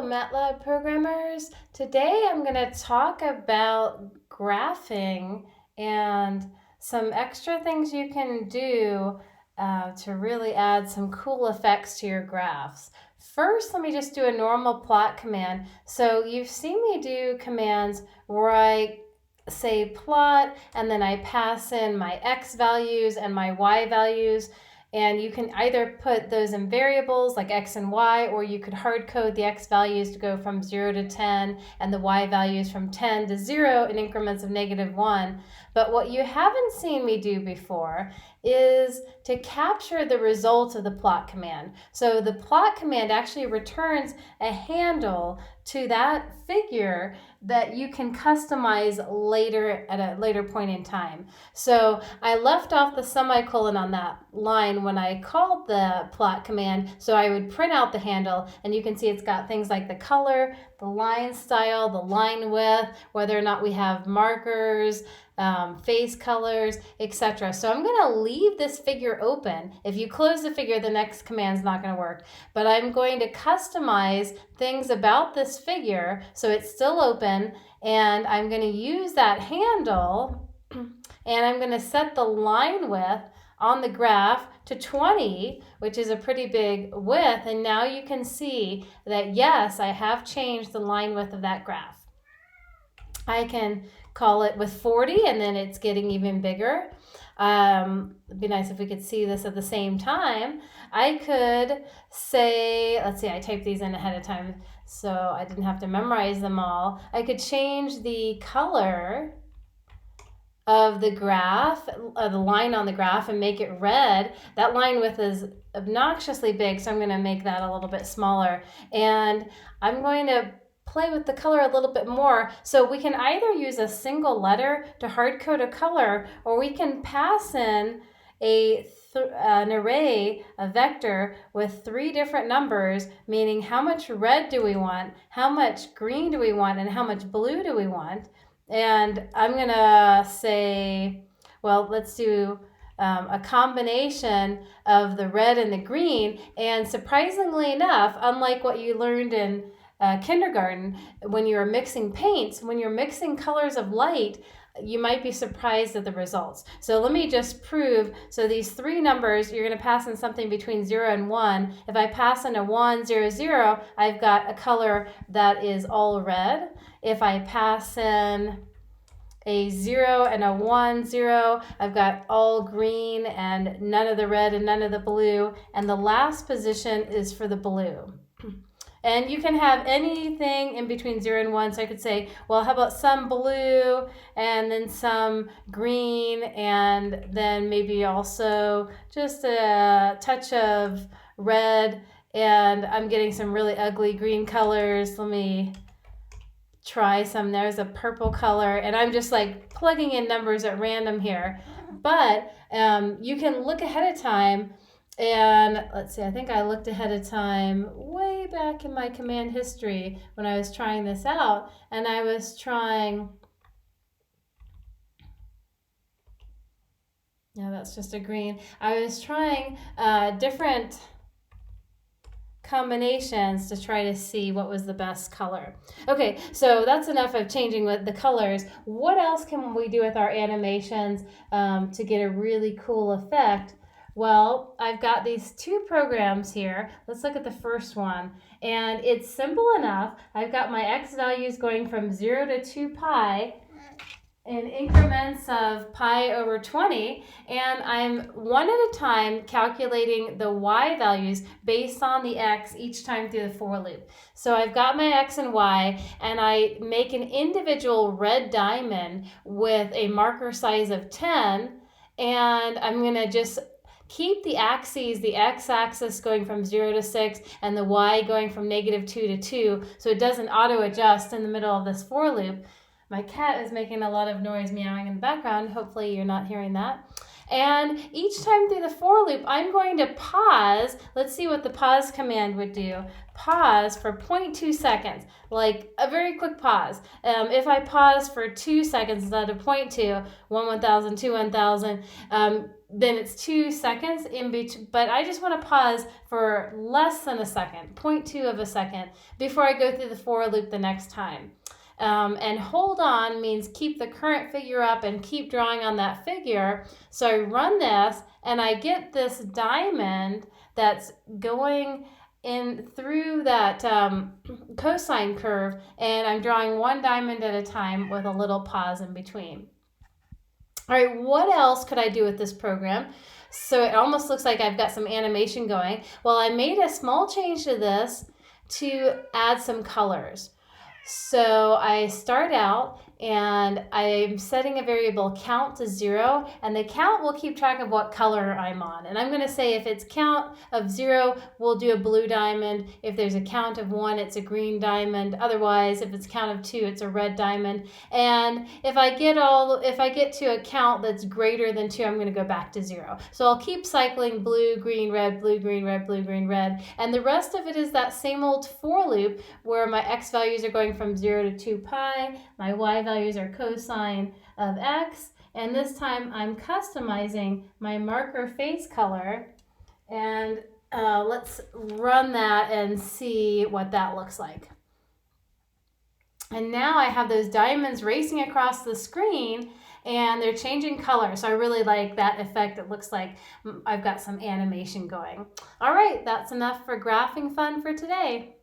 MATLAB programmers. Today I'm going to talk about graphing and some extra things you can do to really add some cool effects to your graphs. First, let me just do a normal plot command. So you've seen me do commands where I say plot and then I pass in my x values and my y values. And you can either put those in variables like x and y, or you could hard code the x values to go from 0 to 10 and the y values from 10 to 0 in increments of -1. But what you haven't seen me do before is to capture the results of the plot command. So the plot command actually returns a handle to that figure that you can customize later at a later point in time. So I left off the semicolon on that line when I called the plot command, so I would print out the handle, and you can see it's got things like the color, the line style, the line width, whether or not we have markers, face colors, etc. So I'm going to leave this figure open. If you close the figure, the next command is not going to work. But I'm going to customize things about this figure so it's still open, and I'm going to use that handle, and I'm going to set the line width on the graph to 20, which is a pretty big width. And now you can see that, yes, I have changed the line width of that graph. I can call it with 40, and then it's getting even bigger. It'd be nice if we could see this at the same time. I could say, let's see, I typed these in ahead of time, so I didn't have to memorize them all. I could change the color of the graph, the line on the graph, and make it red. That line width is obnoxiously big, so I'm going to make that a little bit smaller. And I'm going to play with the color a little bit more. So we can either use a single letter to hard code a color, or we can pass in an array, a vector with 3 different numbers, meaning how much red do we want, how much green do we want, and how much blue do we want. And I'm going to say, well, let's do a combination of the red and the green. And surprisingly enough, unlike what you learned in kindergarten, when you're mixing paints, when you're mixing colors of light, you might be surprised at the results. So let me just prove. So these 3 numbers, you're going to pass in something between 0 and 1. If I pass in a 1, 0, 0, I've got a color that is all red. If I pass in a 0 and a 1, 0, I've got all green and none of the red and none of the blue. And the last position is for the blue. And you can have anything in between 0 and 1. So I could say, well, how about some blue and then some green, and then maybe also just a touch of red. And I'm getting some really ugly green colors. Let me try some. There's a purple color, and I'm just like plugging in numbers at random here. But you can look ahead of time. And let's see, I think I looked ahead of time way back in my command history when I was trying this out. And I was trying, yeah, that's just a green. I was trying different combinations to try to see what was the best color. Okay, so that's enough of changing with the colors. What else can we do with our animations to get a really cool effect? Well, I've got these 2 programs here. Let's look at the first one. And it's simple enough. I've got my x values going from 0 to 2 pi in increments of pi over 20. And I'm one at a time calculating the y values based on the x each time through the for loop. So I've got my x and y, and I make an individual red diamond with a marker size of 10. And I'm going to just keep the axes, the x-axis going from 0 to 6 and the y going from -2 to 2, so it doesn't auto-adjust in the middle of this for loop. My cat is making a lot of noise meowing in the background. Hopefully you're not hearing that. And each time through the for loop, I'm going to pause. Let's see what the pause command would do. Pause for 0.2 seconds, like a very quick pause. If I pause for 2 seconds instead of 0.2, 1 1000, 2 1000, then it's 2 seconds in between, but I just want to pause for less than a second, 0.2 of a second, before I go through the for loop the next time. And hold on means keep the current figure up and keep drawing on that figure. So I run this and I get this diamond that's going in through that cosine curve, and I'm drawing one diamond at a time with a little pause in between. All right, what else could I do with this program? So it almost looks like I've got some animation going. Well, I made a small change to this to add some colors. So I start out and I'm setting a variable count to 0, and the count will keep track of what color I'm on. And I'm going to say if it's count of 0, we'll do a blue diamond. If there's a count of 1, it's a green diamond. Otherwise, if it's count of 2, it's a red diamond. And if I get to a count that's greater than 2, I'm going to go back to 0. So I'll keep cycling blue, green, red, blue, green, red, blue, green, red. And the rest of it is that same old for loop where my x values are going from 0 to 2 pi, my y values are cosine of x, and this time I'm customizing my marker face color, and let's run that and see what that looks like. And now I have those diamonds racing across the screen and they're changing color. So I really like that effect. It looks like I've got some animation going. All right, that's enough for graphing fun for today.